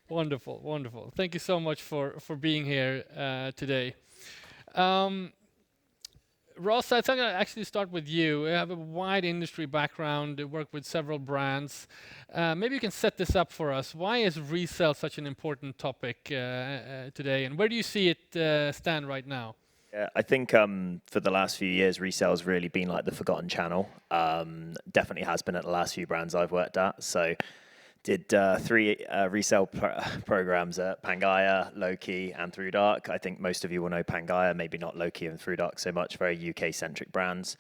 Wonderful, wonderful. Thank you so much for being here today. Um, Ross, I think I'll actually start with you. You have a wide industry background, you work with several brands. Maybe you can set this up for us. Why is resale such an important topic today, and where do you see it stand right now? Yeah, I think for the last few years, resale's really been like the forgotten channel. Definitely has been at the last few brands I've worked at. So did three resale programs at Pangaia, Loki, and Through Dark. I think most of you will know Pangaia, maybe not Loki and Through Dark so much, very UK-centric brands.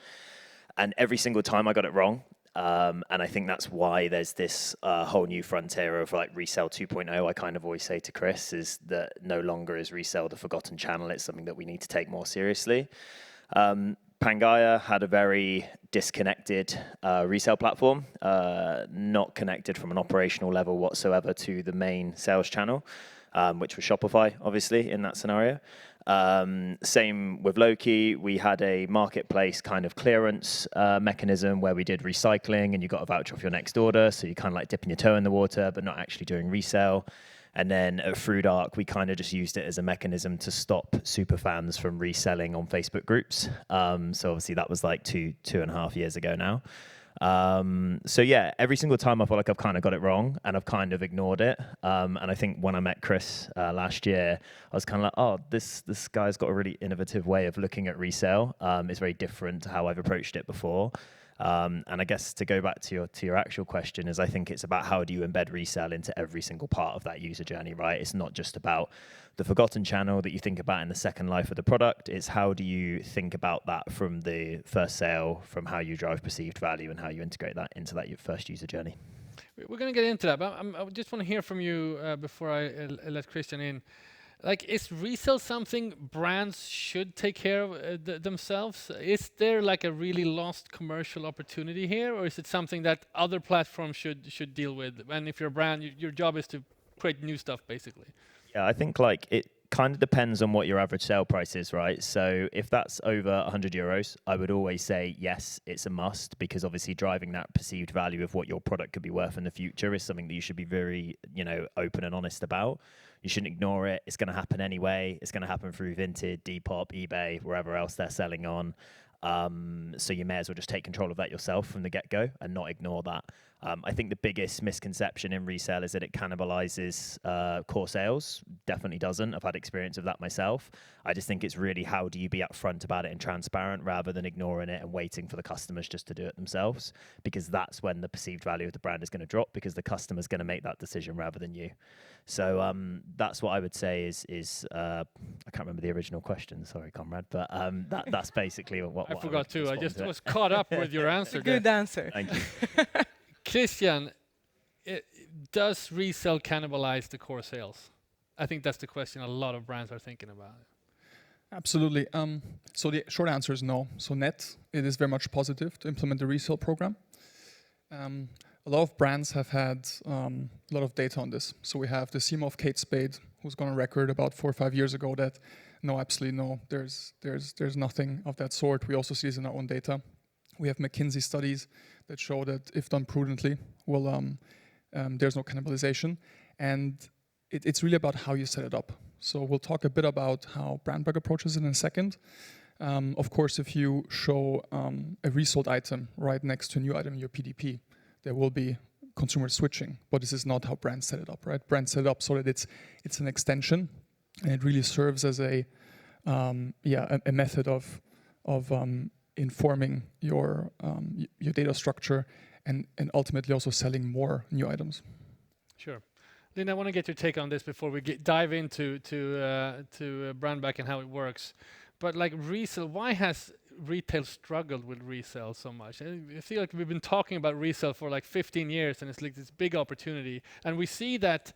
And every single time I got it wrong. And I think that's why there's this whole new frontier of like resale 2.0. I kind of always say to Chris is that no longer is resale the forgotten channel. It's something that we need to take more seriously. Pangaia had a very disconnected resale platform, not connected from an operational level whatsoever to the main sales channel, which was Shopify, obviously, in that scenario. Same with Loki. We had a marketplace kind of clearance mechanism where we did recycling and you got a voucher off your next order. So you kind of like dipping your toe in the water, but not actually doing resale. And then at Through Dark, we kind of just used it as a mechanism to stop super fans from reselling on Facebook groups. So obviously that was like 2.5 years ago now. So yeah, every single time I feel like I've kind of got it wrong and I've kind of ignored it. And I think when I met Chris last year, I was kind of like, oh, this guy's got a really innovative way of looking at resale. It's very different to how I've approached it before. And I guess to go back to your actual question is I think it's about how do you embed resale into every single part of that user journey, right? It's not just about the forgotten channel that you think about in the second life of the product. It's how do you think about that from the first sale, from how you drive perceived value and how you integrate that into that your first user journey. We're going to get into that, but I just want to hear from you before I let Christian in. Like, is resale something brands should take care of themselves? Is there like a really lost commercial opportunity here, or is it something that other platforms should deal with? And if you're a brand, your job is to create new stuff, basically. Yeah, I think like it kind of depends on what your average sale price is, right? So if that's over 100 euros, I would always say yes, it's a must, because obviously driving that perceived value of what your product could be worth in the future is something that you should be very, open and honest about. You shouldn't ignore it. It's going to happen anyway. It's going to happen through Vinted, Depop, eBay, wherever else they're selling on. So you may as well just take control of that yourself from the get-go and not ignore that. I think the biggest misconception in resale is that it cannibalizes core sales. Definitely doesn't. I've had experience of that myself. I just think it's really how do you be upfront about it and transparent rather than ignoring it and waiting for the customers just to do it themselves, because that's when the perceived value of the brand is going to drop, because the customer's going to make that decision rather than you. So that's what I would say is I can't remember the original question, sorry, Konrad, but that's basically what I forgot too. I just to was caught up with your answer. Good answer. Thank you. Christian, does resale cannibalize the core sales? I think that's the question a lot of brands are thinking about. Absolutely. So the short answer is no. So net, it is very much positive to implement the resale program. A lot of brands have had a lot of data on this. So we have the CMO of Kate Spade, who's gone on record about 4 or 5 years ago that no, absolutely no, there's nothing of that sort. We also see this in our own data. We have McKinsey studies that show that if done prudently, there's no cannibalization. And it's really about how you set it up. So we'll talk a bit about how Brandback approaches it in a second. Of course, if you show a resold item right next to a new item in your PDP, there will be consumer switching, but this is not how brands set it up, right? Brands set it up so that it's an extension, and it really serves as a method of informing your data structure and ultimately also selling more new items. Sure. Lynn, I want to get your take on this before we dive into Brandback and how it works. But like resale, why has retail struggled with resale so much? I feel like we've been talking about resale for like 15 years, and it's like this big opportunity. And we see that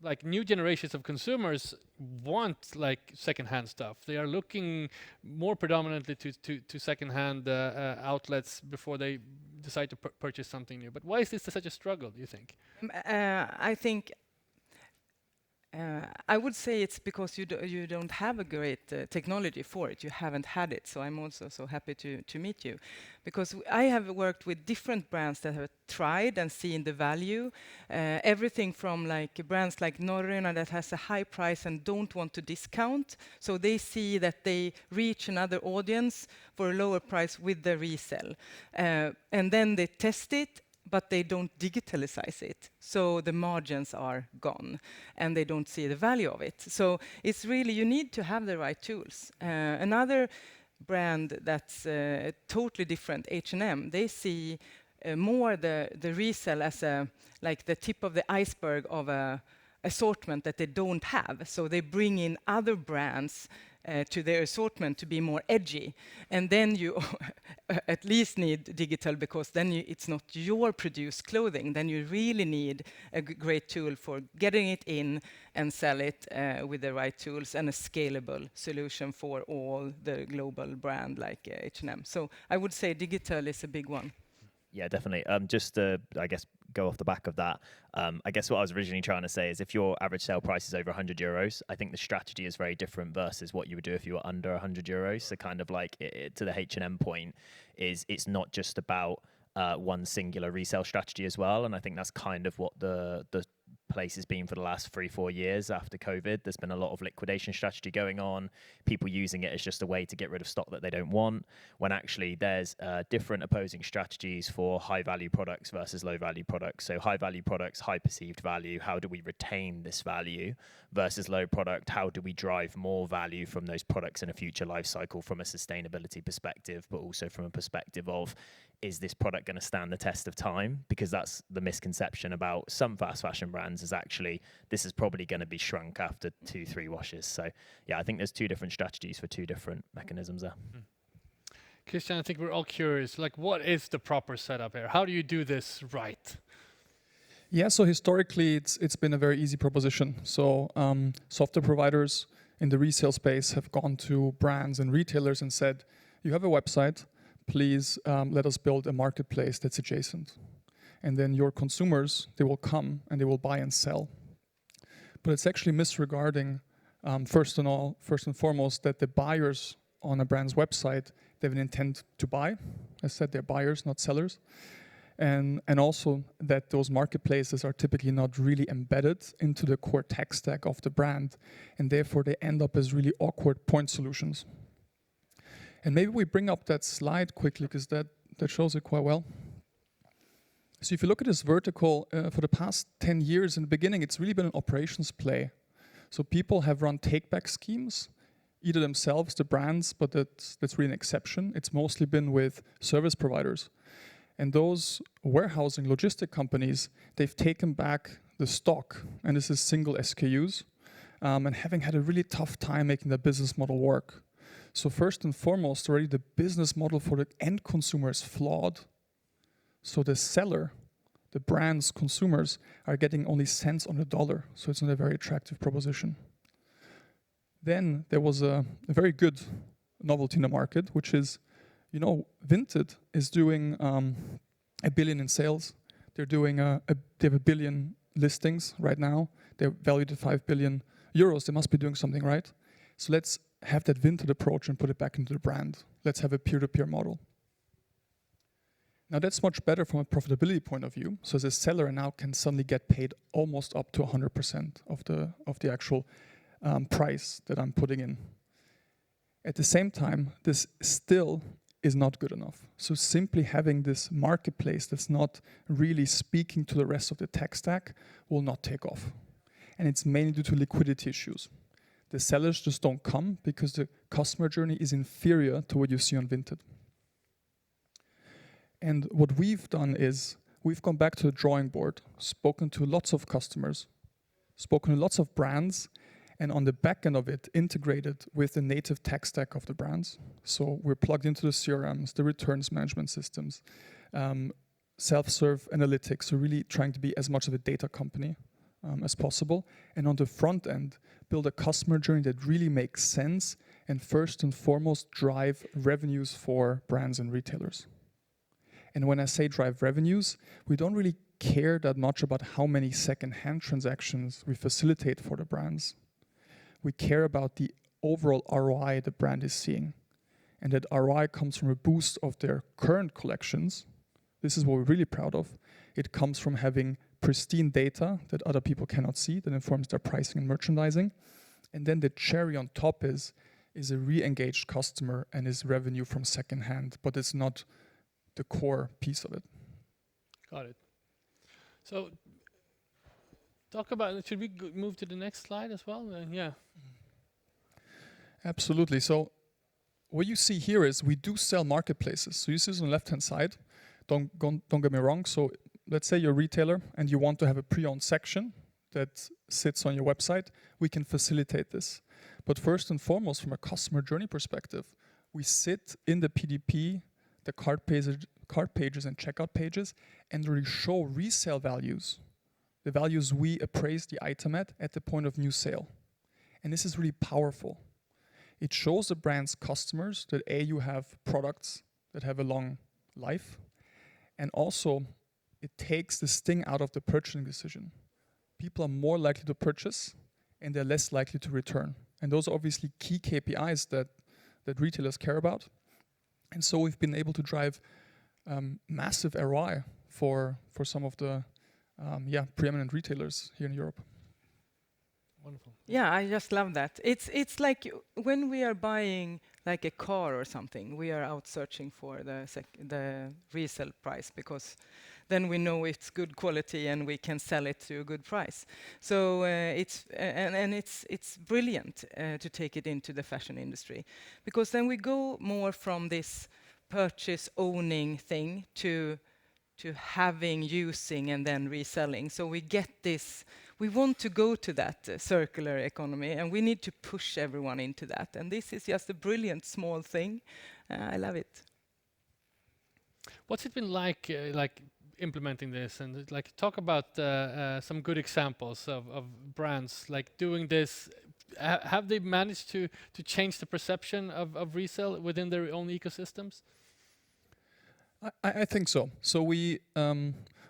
like new generations of consumers want like secondhand stuff. They are looking more predominantly to secondhand outlets before they decide to purchase something new. But why is this such a struggle, do you think? I think I would say it's because you don't have a great technology for it. You haven't had it. So I'm also so happy to meet you, because I have worked with different brands that have tried and seen the value. Everything from like brands like Norröna that has a high price and don't want to discount. So they see that they reach another audience for a lower price with the resell. And then they test it, but they don't digitalize it. So the margins are gone and they don't see the value of it. So it's really, you need to have the right tools. Another brand that's totally different, H&M, they see more the resell as like the tip of the iceberg of a assortment that they don't have. So they bring in other brands to their assortment to be more edgy. And then you at least need digital, because then it's not your produced clothing. Then you really need a great tool for getting it in and sell it with the right tools, and a scalable solution for all the global brand like H&M. So I would say digital is a big one. Yeah, definitely. Just to, I guess, go off the back of that, I guess what I was originally trying to say is if your average sale price is over 100 euros, I think the strategy is very different versus what you would do if you were under 100 euros. So kind of like to the H&M point, is it's not just about one singular resale strategy as well. And I think that's kind of what the place has been for the last 3-4 years after COVID. There's been a lot of liquidation strategy going on, people using it as just a way to get rid of stock that they don't want, when actually there's different opposing strategies for high value products versus low value products. So high value products, high perceived value, how do we retain this value, versus low product, how do we drive more value from those products in a future life cycle from a sustainability perspective, but also from a perspective of, is this product going to stand the test of time? Because that's the misconception about some fast fashion brands, is actually this is probably going to be shrunk after 2-3 washes. So yeah, I think there's two different strategies for two different mechanisms there. Christian, I think we're all curious, like what is the proper setup here? How do you do this right? Yeah, so historically it's been a very easy proposition. So software providers in the resale space have gone to brands and retailers and said, you have a website, please let us build a marketplace that's adjacent. And then your consumers, they will come and they will buy and sell. But it's actually misregarding, first and foremost, that the buyers on a brand's website, they have an intent to buy. I said they're buyers, not sellers. And also that those marketplaces are typically not really embedded into the core tech stack of the brand, and therefore they end up as really awkward point solutions. And maybe we bring up that slide quickly, because that shows it quite well. So if you look at this vertical, for the past 10 years, in the beginning, it's really been an operations play. So people have run take-back schemes, either themselves, the brands, but that's really an exception. It's mostly been with service providers. And those warehousing logistic companies, they've taken back the stock, and this is single SKUs, and having had a really tough time making their business model work. So first and foremost, already the business model for the end consumer is flawed. So the seller, the brand's consumers, are getting only cents on the dollar. So it's not a very attractive proposition. Then there was a very good novelty in the market, which is, Vinted is doing $1 billion in sales. They're doing they have 1 billion listings right now. They're valued at 5 billion euros. They must be doing something right. So let's have that Vinted approach and put it back into the brand. Let's have a peer-to-peer model. Now that's much better from a profitability point of view. So as a seller now can suddenly get paid almost up to 100% of the actual price that I'm putting in. At the same time, this still is not good enough. So simply having this marketplace that's not really speaking to the rest of the tech stack will not take off. And it's mainly due to liquidity issues. The sellers just don't come because the customer journey is inferior to what you see on Vinted. And what we've done is we've gone back to the drawing board, spoken to lots of customers, spoken to lots of brands, and on the back end of it, integrated with the native tech stack of the brands. So we're plugged into the CRMs, the returns management systems, self-serve analytics, so really trying to be as much of a data company as possible. And on the front end, build a customer journey that really makes sense and first and foremost drive revenues for brands and retailers. And when I say drive revenues, we don't really care that much about how many second-hand transactions we facilitate for the brands. We care about the overall ROI the brand is seeing. And that ROI comes from a boost of their current collections. This is what we're really proud of. It comes from having pristine data that other people cannot see, that informs their pricing and merchandising. And then the cherry on top is a re-engaged customer and is revenue from secondhand, but it's not the core piece of it. Got it. So, talk about, should we move to the next slide as well? Yeah. Absolutely. So what you see here is we do sell marketplaces. So you see this on the left-hand side. Don't get me wrong. So let's say you're a retailer and you want to have a pre-owned section that sits on your website. We can facilitate this. But first and foremost, from a customer journey perspective, we sit in the PDP, the cart pages and checkout pages, and really show resale values, the values we appraise the item at the point of new sale. And this is really powerful. It shows the brand's customers that you have products that have a long life, and also it takes the sting out of the purchasing decision. People are more likely to purchase, and they're less likely to return. And those are obviously key KPIs that retailers care about. And so we've been able to drive massive ROI for some of the preeminent retailers here in Europe. Wonderful. Yeah, I just love that. It's like when we are buying like a car or something, we are out searching for the resale price, because then we know it's good quality and we can sell it to a good price. So it's brilliant to take it into the fashion industry, because then we go more from this purchase owning thing to having, using, and then reselling. So we get this. We want to go to that circular economy, and we need to push everyone into that. And this is just a brilliant small thing. I love it. What's it been like implementing this, and like talk about some good examples of brands like doing this? Have they managed to change the perception of resale within their own ecosystems? I think so. So we,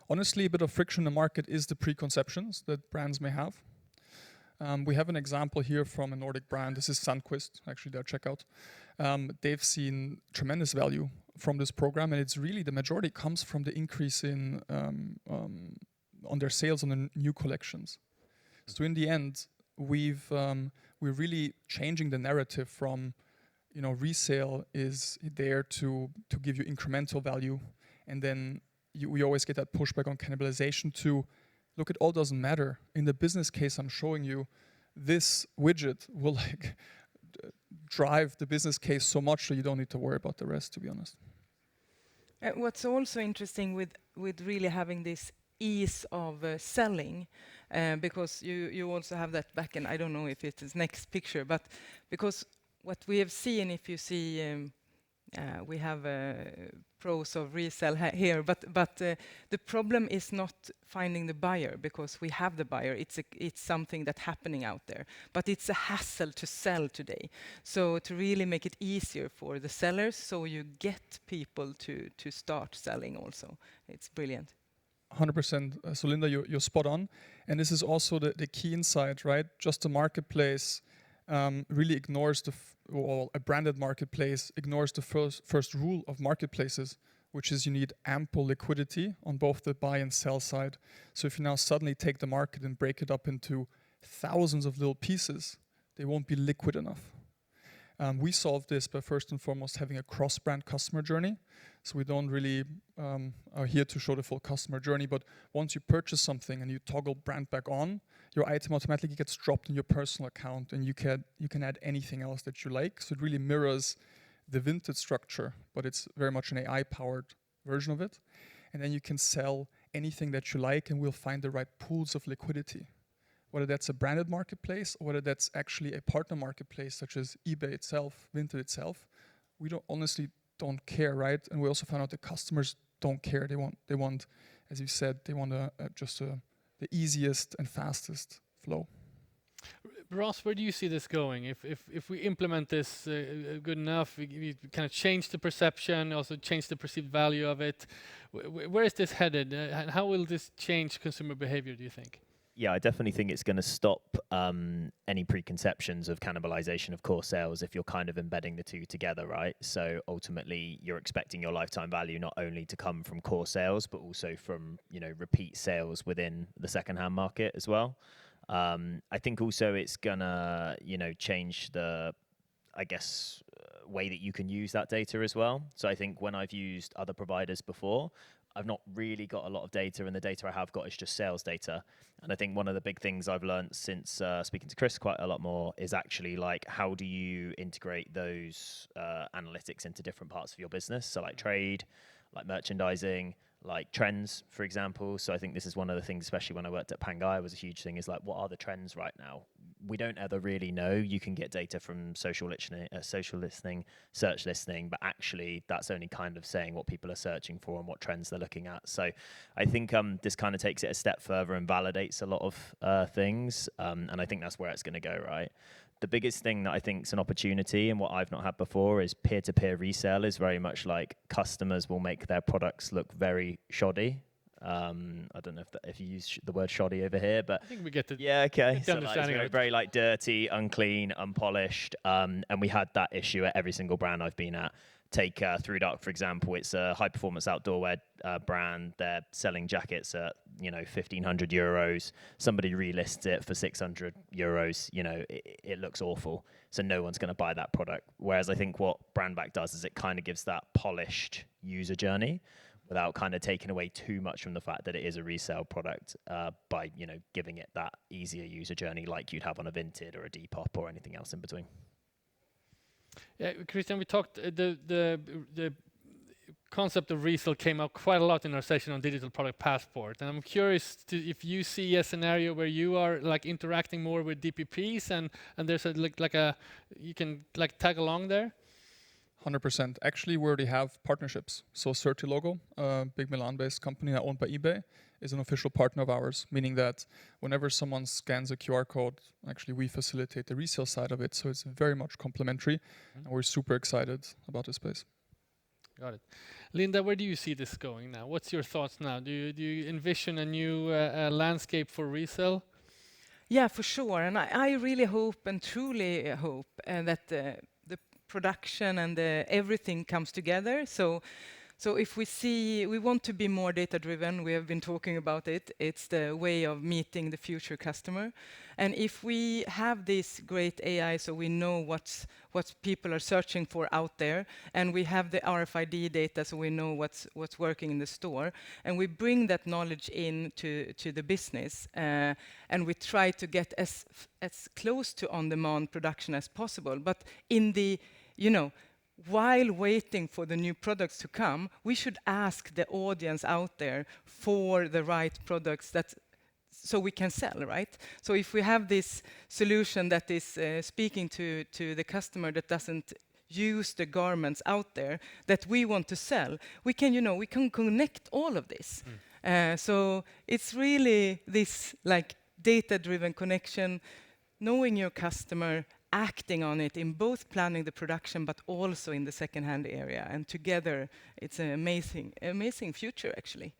honestly, a bit of friction in the market is the preconceptions that brands may have. We have an example here from a Nordic brand. This is Sandquist, actually their checkout. They've seen tremendous value from this program, and it's really the majority comes from the increase in on their sales on the new collections. So in the end, we're really changing the narrative from, resale is there to give you incremental value, and then we always get that pushback on cannibalization to, look, it all doesn't matter. In the business case I'm showing you, this widget will drive the business case so much that you don't need to worry about the rest, to be honest. What's also interesting with really having this ease of selling, because you also have that back, and I don't know if it is next picture, but because what we have seen, if you see, we have pros of resell here, but the problem is not finding the buyer, because we have the buyer. It's something that's happening out there, but it's a hassle to sell today. So to really make it easier for the sellers, so you get people to start selling also. It's brilliant. 100%. So Linda, you're spot on. And this is also the key insight, right? Just a marketplace really ignores a branded marketplace ignores the first rule of marketplaces, which is you need ample liquidity on both the buy and sell side. So if you now suddenly take the market and break it up into thousands of little pieces, they won't be liquid enough. We solve this by first and foremost having a cross-brand customer journey. So we don't really are here to show the full customer journey, but once you purchase something and you toggle Brandback on, your item automatically gets dropped in your personal account, and you can add anything else that you like. So it really mirrors the Vinted structure, but it's very much an AI-powered version of it. And then you can sell anything that you like, and we'll find the right pools of liquidity. Whether that's a branded marketplace or whether that's actually a partner marketplace such as eBay itself, Vinted itself, we honestly don't care, right? And we also found out the customers don't care. They want, as you said, they want just the easiest and fastest flow. Ross, where do you see this going? If we implement this good enough, we kind of change the perception, also change the perceived value of it. Where is this headed? And how will this change consumer behavior, do you think? Yeah, I definitely think it's going to stop any preconceptions of cannibalization of core sales if you're kind of embedding the two together, right? So ultimately, you're expecting your lifetime value not only to come from core sales, but also from, you know, repeat sales within the secondhand market as well. I think also it's gonna, you know, change the, I guess, way that you can use that data as well. So I think when I've used other providers before, I've not really got a lot of data, and the data I have got is just sales data. And I think one of the big things I've learned since speaking to Chris quite a lot more is actually like, how do you integrate those analytics into different parts of your business? So like trade, like merchandising, like trends, for example. So I think this is one of the things, especially when I worked at Pangaia, was a huge thing, is like, what are the trends right now? We don't ever really know. You can get data from social listening, search listening, but actually that's only kind of saying what people are searching for and what trends they're looking at. So I think this kind of takes it a step further and validates a lot of things. And I think that's where it's going to go, right? The biggest thing that I think is an opportunity and what I've not had before is peer-to-peer resale is very much like customers will make their products look very shoddy. I don't know if you use the word shoddy over here, but I think we get the okay. the So like, it's understanding of very, it. very like dirty, unclean, unpolished, and we had that issue at every single brand I've been at. Take Through Dark, for example. It's a high-performance outdoor wear brand. They're selling jackets at, you know, 1,500 euros. Somebody relists it for 600 euros. You know, it looks awful. So no one's going to buy that product. Whereas I think what Brandback does is it kind of gives that polished user journey without kind of taking away too much from the fact that it is a resale product by, you know, giving it that easier user journey like you'd have on a Vinted or a Depop or anything else in between. Yeah, Christian, we talked the concept of resale came up quite a lot in our session on digital product passport, and I'm curious if you see a scenario where you are like interacting more with DPPs and there's you can like tag along there. 100%. Actually, we already have partnerships. So Certilogo, a big Milan-based company owned by eBay, is an official partner of ours, meaning that whenever someone scans a QR code, actually we facilitate the resale side of it. So it's very much complementary, and we're super excited about this space. Got it. Linda, where do you see this going now? What's your thoughts now? Do you envision a new landscape for resale? Yeah, for sure. And I really hope and truly hope that the production and everything comes together. So if we want to be more data-driven, we have been talking about it. It's the way of meeting the future customer. And if we have this great AI, so we know what people are searching for out there, and we have the RFID data, so we know what's working in the store, and we bring that knowledge into the business, and we try to get as close to on-demand production as possible. But in the, while waiting for the new products to come, we should ask the audience out there for the right products so we can sell, right? So if we have this solution that is speaking to the customer that doesn't use the garments out there that we want to sell, we can connect all of this. So it's really this like data-driven connection, knowing your customer, acting on it in both planning the production but also in the second-hand area, and together it's an amazing future actually.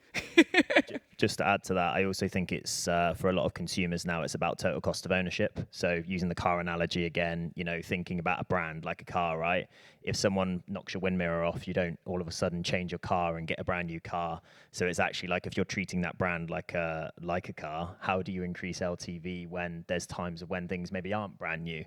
Just to add to that, I also think it's for a lot of consumers now it's about total cost of ownership. So using the car analogy again, thinking about a brand like a car, right? If someone knocks your wind mirror off, you don't all of a sudden change your car and get a brand new car. So it's actually like if you're treating that brand like a car, how do you increase LTV when there's times of when things maybe aren't brand new?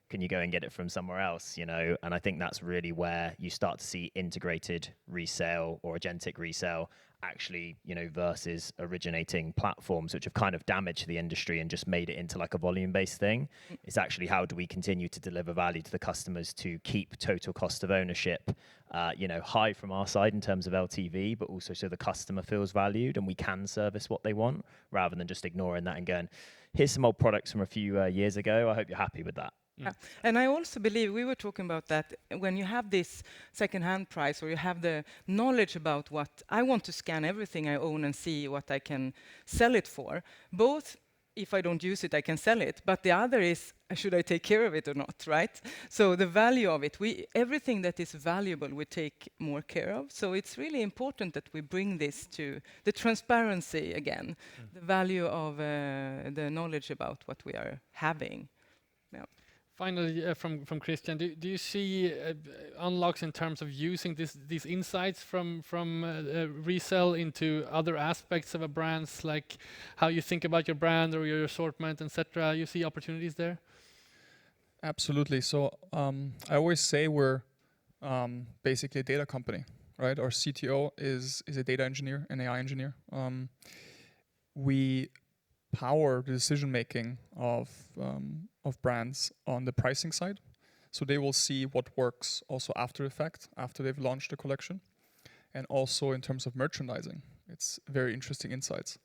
Can you go and get it from somewhere else, And I think that's really where you start to see integrated resale or agentic resale actually, versus originating platforms which have kind of damaged the industry and just made it into like a volume-based thing. It's actually how do we continue to deliver value to the customers to keep total cost of ownership, high from our side in terms of LTV, but also so the customer feels valued and we can service what they want rather than just ignoring that and going, here's some old products from a few years ago. I hope you're happy with that. Yeah. And I also believe, we were talking about that, when you have this second-hand price or you have the knowledge about what I want to scan everything I own and see what I can sell it for, both if I don't use it, I can sell it. But the other is, should I take care of it or not, right? So the value of it, everything that is valuable, we take more care of. So it's really important that we bring this to the transparency again, the value of the knowledge about what we are having. Yeah. Finally, from Christian, do you see unlocks in terms of using these insights from Resell into other aspects of a brand's, like how you think about your brand or your assortment, etc.? You see opportunities there? Absolutely. So I always say we're basically a data company, right? Our CTO is a data engineer, an AI engineer. We power the decision making of brands on the pricing side. So they will see what works also after the fact, after they've launched the collection. And also in terms of merchandising, it's very interesting insights.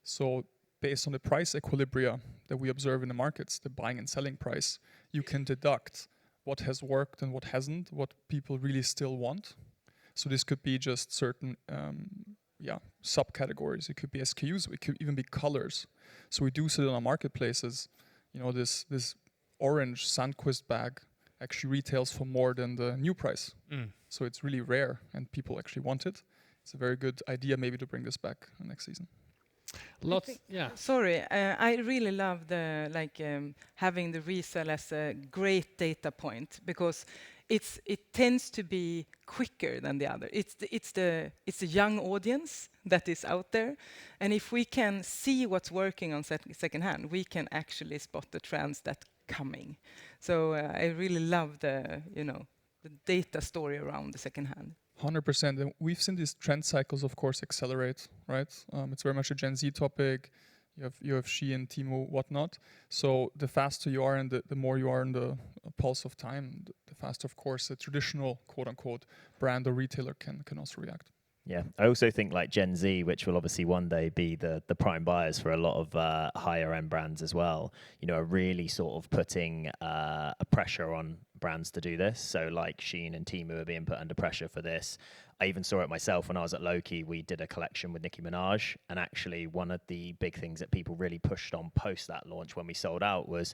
So based on the price equilibria that we observe in the markets, the buying and selling price, you can deduct what has worked and what hasn't, what people really still want. So this could be just certain subcategories. It could be SKUs. It could even be colors. So we do see it on our marketplaces. You know, this orange Sandquist bag actually retails for more than the new price. So it's really rare, and people actually want it. It's a very good idea, maybe, to bring this back next season. Sorry, I really love the having the Resell as a great data point, because it tends to be quicker than the other. It's the young audience that is out there, and if we can see what's working on secondhand, we can actually spot the trends that coming. So I really love the data story around the secondhand. 100%. And we've seen these trend cycles, of course, accelerate, right? It's very much a Gen Z topic. You have Shein, Temu, whatnot. So the faster you are and the more you are in the pulse of time, the faster, of course, a traditional quote-unquote brand or retailer can also react. Yeah, I also think like Gen Z, which will obviously one day be the prime buyers for a lot of higher end brands as well, are really sort of putting a pressure on brands to do this. So like Shein and Temu are being put under pressure for this. I even saw it myself when I was at Loki. We did a collection with Nicki Minaj, and actually one of the big things that people really pushed on post that launch when we sold out was,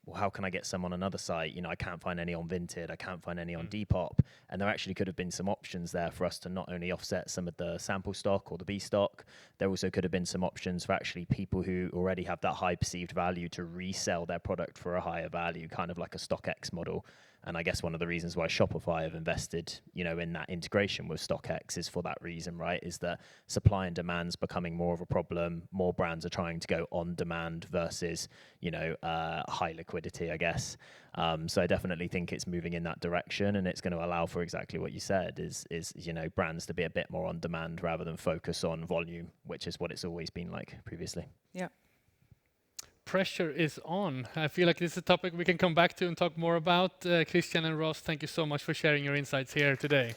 well, how can I get some on another site? I can't find any on Vinted. I can't find any on Depop. And there actually could have been some options there for us to not only offset some of the sample stock or the B stock, there also could have been some options for actually people who already have that high perceived value to resell their product for a higher value, kind of like a StockX model. And I guess one of the reasons why Shopify have invested, in that integration with StockX is for that reason, right? Is that supply and demand's becoming more of a problem. More brands are trying to go on demand versus, high liquidity, I guess. So I definitely think it's moving in that direction, and it's going to allow for exactly what you said, is brands to be a bit more on demand rather than focus on volume, which is what it's always been like previously. Yeah. Pressure is on. I feel like this is a topic we can come back to and talk more about. Christian and Ross, thank you so much for sharing your insights here today.